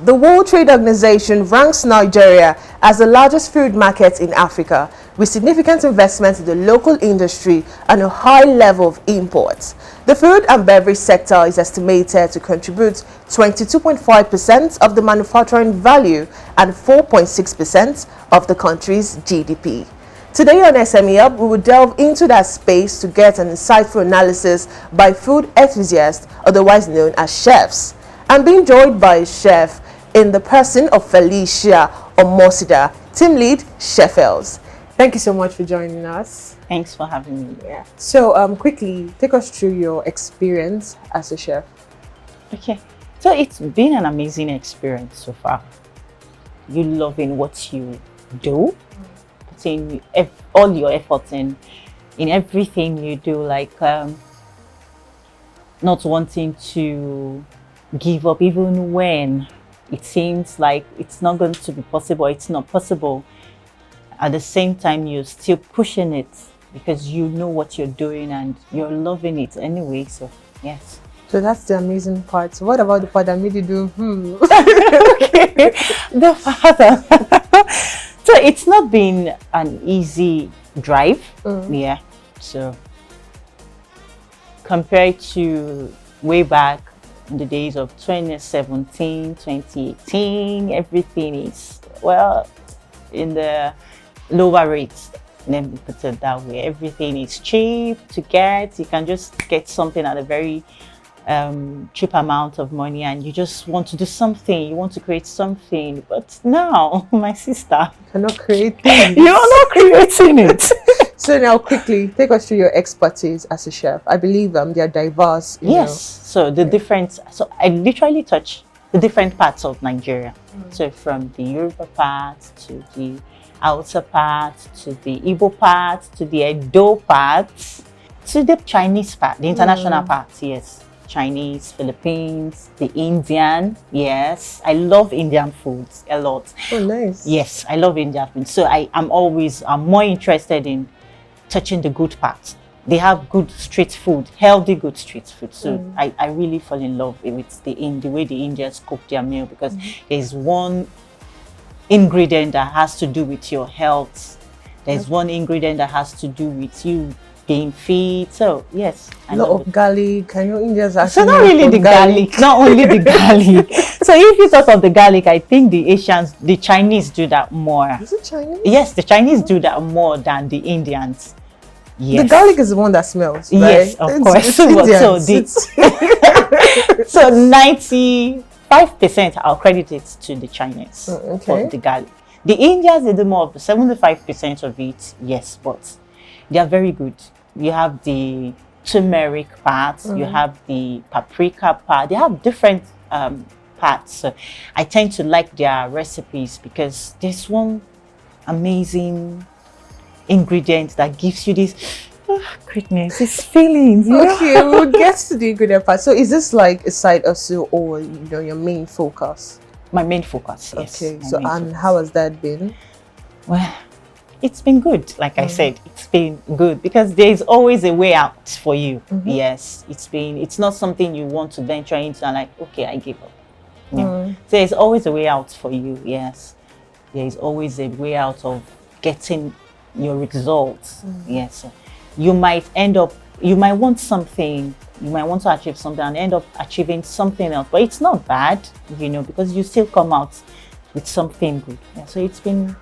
The World Trade Organization ranks Nigeria as the largest food market in Africa, with significant investment in the local industry and a high level of imports. The food and beverage sector is estimated to contribute 22.5% of the manufacturing value and 4.6% of the country's GDP. Today on SME Up, we will delve into that space to get an insightful analysis by food enthusiasts, otherwise known as chefs. I'm being joined by a chef in the person of Felicia Omosida, team lead Sheffels. Thank you so much for joining us. Thanks for having me. Yeah. So quickly, take us through your experience as a chef. Okay, so it's been an amazing experience so far. You loving what you do, putting all your efforts in everything you do, like not wanting to give up even when it seems like it's not going to be possible, it's not possible. At the same time, you're still pushing it because you know what you're doing and you're loving it anyway. So yes. So that's the amazing part. So what about the part that made you do Okay. The father. So it's not been an easy drive. Yeah. So compared to way back in the days of 2017, 2018, everything is, well, in the lower rates. Let me put it that way. Everything is cheap to get. You can just get something at a very cheap amount of money, and you just want to do something. You want to create something. But now, my sister, you're not creating. You're not creating it. So now, quickly, take us through your expertise as a chef. I believe they are diverse. Yes. So the different. So I literally touch the different parts of Nigeria. So from the Yoruba part to the Hausa part to the Igbo part to the Edo part to the Chinese part, the international part. Yes, Chinese, Philippines, the Indian. Yes, I love Indian foods a lot. Oh, nice. Yes, I love Indian food. So I'm more interested in touching the good parts. They have good street food, healthy good street food. So I really fall in love with the way the Indians cook their meal, because there's one ingredient that has to do with your health. There's one ingredient that has to do with you being fit. So yes, a lot of garlic. I know Indians actually. So not really the garlic, not only the garlic. So if you talk of the garlic, I think the Chinese do that more. Is it Chinese? Yes, the Chinese do that more than the Indians. Yes. The garlic is the one that smells, right? Yes, of course. So 95% I'll credit it to the Chinese for the garlic. The Indians, they do more of the 75% of it, yes, but they are very good. You have the turmeric part, you have the paprika part, they have different parts. So I tend to like their recipes because there's one amazing ingredient that gives you this goodness, these feelings. Okay, we'll get to the ingredient part. So is this like a side hustle or your main focus? My main focus, yes. Okay, so and how has that been? Well, it's been good. Like I said, it's been good because there's always a way out for you. Yes, it's not something you want to venture into and like, okay, I give up. So there's always a way out for you. Yes, there's always a way out of getting your results. Yes, you might want something, you might want to achieve something and end up achieving something else, but it's not bad, because you still come out with something good. Yeah, so it's been,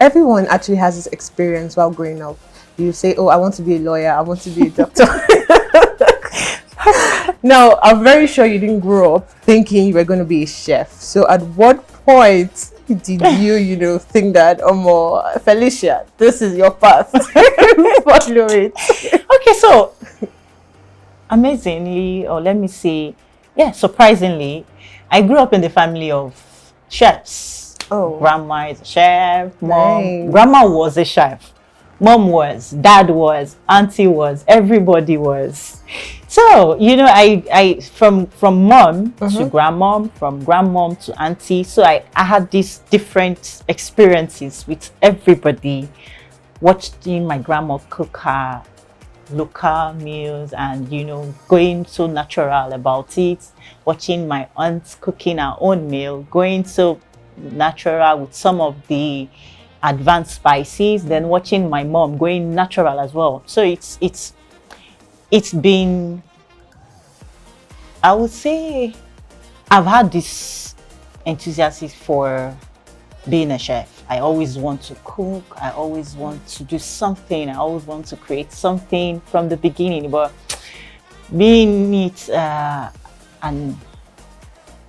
everyone actually has this experience while growing up. You say, oh, I want to be a lawyer, I want to be a doctor. Now, I'm very sure you didn't grow up thinking you were going to be a chef. So at what point did you, think that, Felicia, this is your path? Follow it. Okay, so amazingly, or let me say, surprisingly, I grew up in the family of chefs. Oh, grandma is a chef. Mom, nice. Grandma was a chef. Mom was, dad was, auntie was, everybody was. So, I from mom to grandmom, from grandmom to auntie. So I had these different experiences with everybody. Watching my grandma cook her local meals and, you know, going so natural about it, watching my aunt cooking her own meal, going so natural with some of the advanced spices, then watching my mom going natural as well. So it's been, I would say, I've had this enthusiasm for being a chef. I always want to cook. I always want to do something. I always want to create something from the beginning. But being it and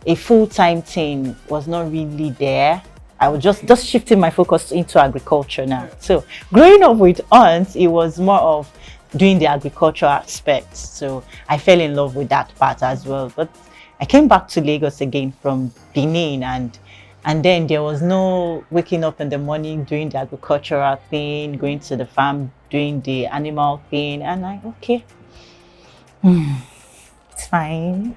a full-time thing was not really there. I was just shifting my focus into agriculture now. So growing up with aunts, it was more of doing the agricultural aspect. So I fell in love with that part as well. But I came back to Lagos again from Benin, and then there was no waking up in the morning doing the agricultural thing, going to the farm, doing the animal thing. And okay, it's fine.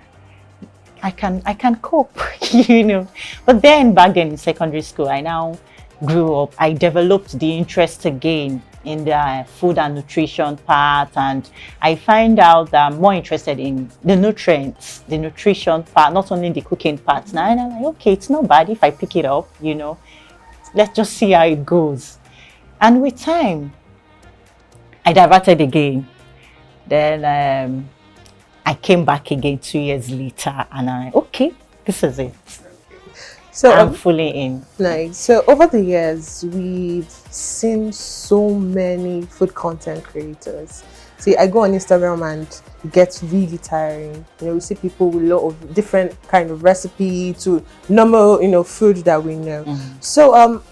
I can cope, you know. But then back then in secondary school, I now grew up. I developed the interest again in the food and nutrition part, and I find out that I'm more interested in the nutrients, the nutrition part, not only the cooking part. Now, and I'm like, okay, it's not bad if I pick it up, you know. Let's just see how it goes. And with time, I diverted again. Then I came back again 2 years later, and I'm like, okay, this is it. So I'm fully in. Nice. So over the years, we've seen so many food content creators. See, I go on Instagram and it gets really tiring. You know, we see people with a lot of different kind of recipe to normal, you know, food that we know. So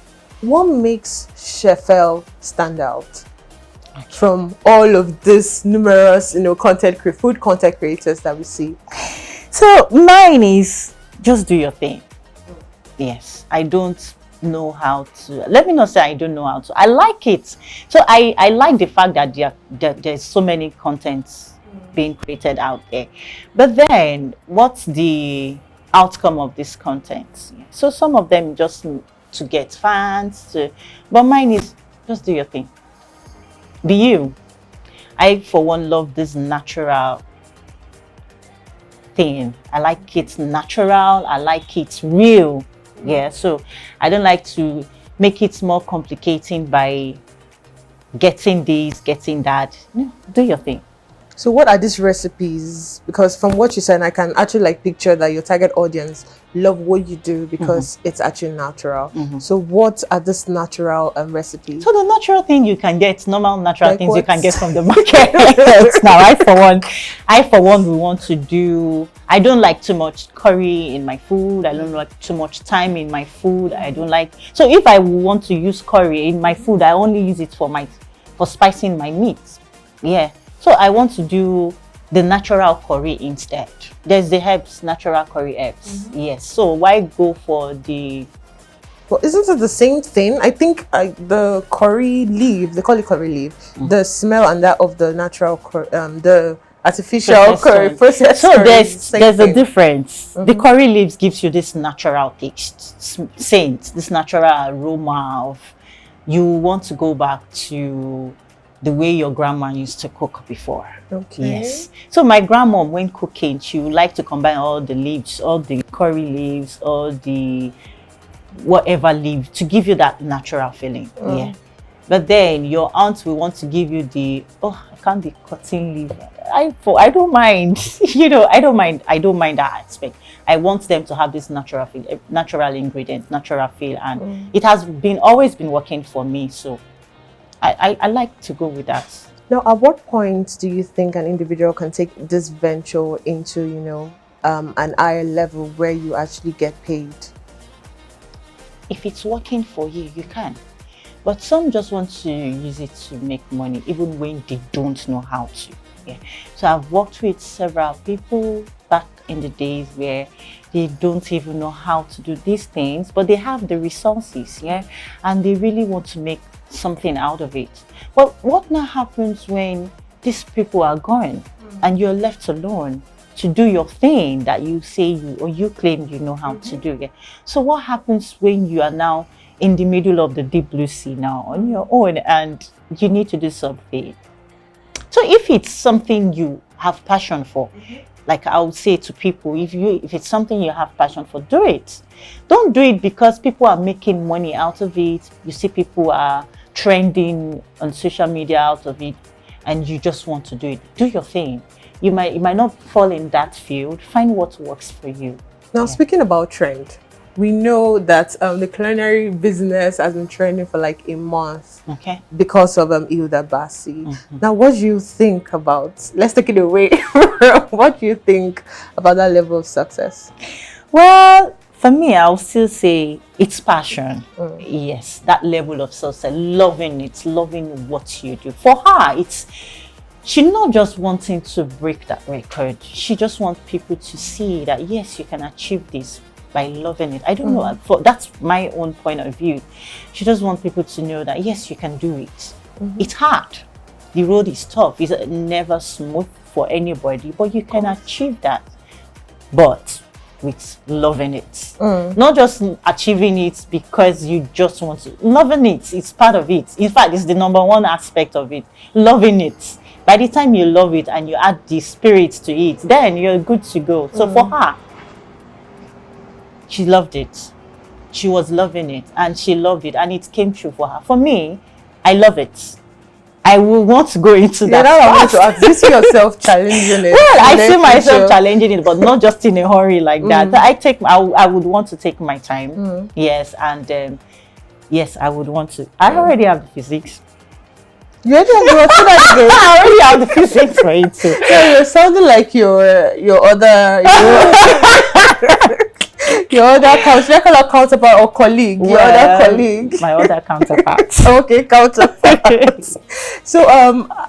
what makes Chefel stand out from all of this numerous, you know, food content creators that we see? So mine is just do your thing. Yes, I don't know how to. Let me not say I don't know how to. I like it. So I like the fact that there's so many contents being created out there. But then, what's the outcome of this content? So some of them just to get fans. But mine is just do your thing. Be you. I, for one, love this natural thing. I like it natural. I like it real. Yeah, so I don't like to make it more complicating by getting this, getting that. No, do your thing. So what are these recipes? Because from what you said, I can actually like picture that your target audience love what you do because it's actually natural. So what are these natural recipes? So the natural thing you can get, normal natural like things what? You can get from the market. Now I for one we want to do, I don't like too much curry in my food. I don't like too much thyme in my food. I don't like, so if I want to use curry in my food, I only use it for spicing my meat. Yeah. So I want to do the natural curry instead. There's the herbs, natural curry herbs. Yes. So why go for the... Well, isn't it the same thing? I think the curry leaf, they call it curry leaf, the smell and that of the natural curry, the artificial curry processed. So there's a difference. The curry leaves gives you this natural taste, scent, this natural aroma of, you want to go back to the way your grandma used to cook before. Okay. Yes. So my grandma, when cooking, she would like to combine all the leaves, all the curry leaves, all the whatever leaf to give you that natural feeling. Yeah. But then your aunt will want to give you the, oh, I can't be cutting leaf. I don't mind. You know, I don't mind that aspect. I want them to have this natural feel, natural ingredient, natural feel, and it has always been working for me. So I like to go with that. Now, at what point do you think an individual can take this venture into, you know, an higher level where you actually get paid? If it's working for you, you can. But some just want to use it to make money, even when they don't know how to. Yeah. So I've worked with several people back in the days where they don't even know how to do these things, but they have the resources, yeah, and they really want to make something out of it. Well, what now happens when these people are gone and you're left alone to do your thing that you say you claim you know how to do? Yeah. So what happens when you are now in the middle of the deep blue sea now on your own and you need to do something? So if it's something you have passion for, like I would say to people, if it's something you have passion for, do it. Don't do it because people are making money out of it. You see people are trending on social media out of it, and you just want to do it. Do your thing. You might not fall in that field. Find what works for you. Now, speaking about trend, we know that the culinary business has been trending for like a month, Okay, because of Hilda Bassi. Now, what do you think about? Let's take it away. What do you think about that level of success? well, for me, I'll still say it's passion. Yes, that level of success, loving it, loving what you do. For her, she's not just wanting to break that record. She just wants people to see that yes, you can achieve this by loving it. I don't know, that's my own point of view. She just wants people to know that yes, you can do it. It's hard. The road is tough. It's never smooth for anybody, but you can achieve that. But with loving it. Not just achieving it because you just want to. Loving it, it's part of it. In fact, it's the number one aspect of it. Loving it. By the time you love it and you add the spirit to it, then you're good to go. So for her, she loved it. She was loving it and she loved it and it came true for her. For me, I love it. I will want to go into that. I want to ask, do you see yourself challenging it? Well, I see myself challenging it, but not just in a hurry like that. I would want to take my time. Yes, and yes, I would want to. I already have the physics. You already have I already have the physics for it too. Yeah, you're sounding like your other your other counterpart or colleague. Your other colleague. My other counterpart. Okay, counterpart. So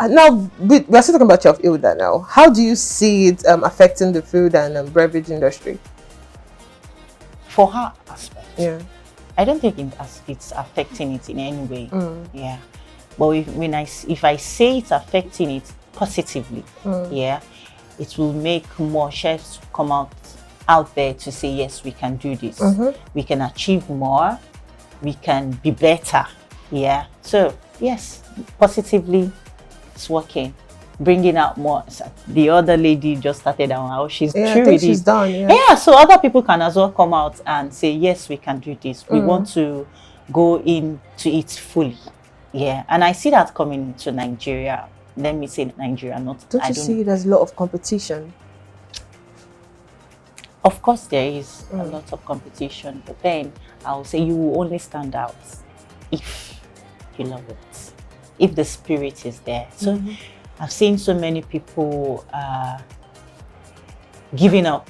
now we're still talking about Chef Hilda now. How do you see it affecting the food and beverage industry? For her aspect, yeah, I don't think it's affecting it in any way. Yeah, but if I say it's affecting it positively, yeah, it will make more chefs come out there to say yes, we can do this. We can achieve more. We can be better. Yeah. So yes, positively, it's working. Bringing out more. The other lady just started on how she's I through think with she's it. done. Yeah. Yeah. So other people can as well come out and say yes, we can do this. We want to go into it fully. Yeah. And I see that coming to Nigeria. Let me say Nigeria, not. Don't you see there's a lot of competition? Of course, there is a lot of competition, but then I'll say you will only stand out if you love it, if the spirit is there. So I've seen so many people giving up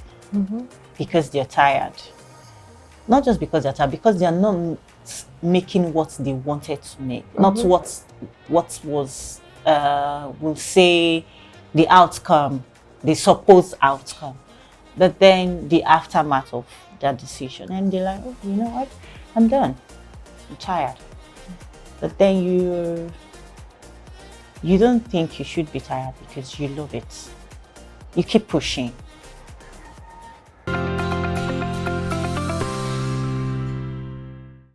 because they're tired. Not just because they're tired, because they're not making what they wanted to make, not what was, we'll say, the outcome, the supposed outcome. But then the aftermath of that decision, and they're like, oh, you know what? I'm done. I'm tired. But then you don't think you should be tired because you love it. You keep pushing.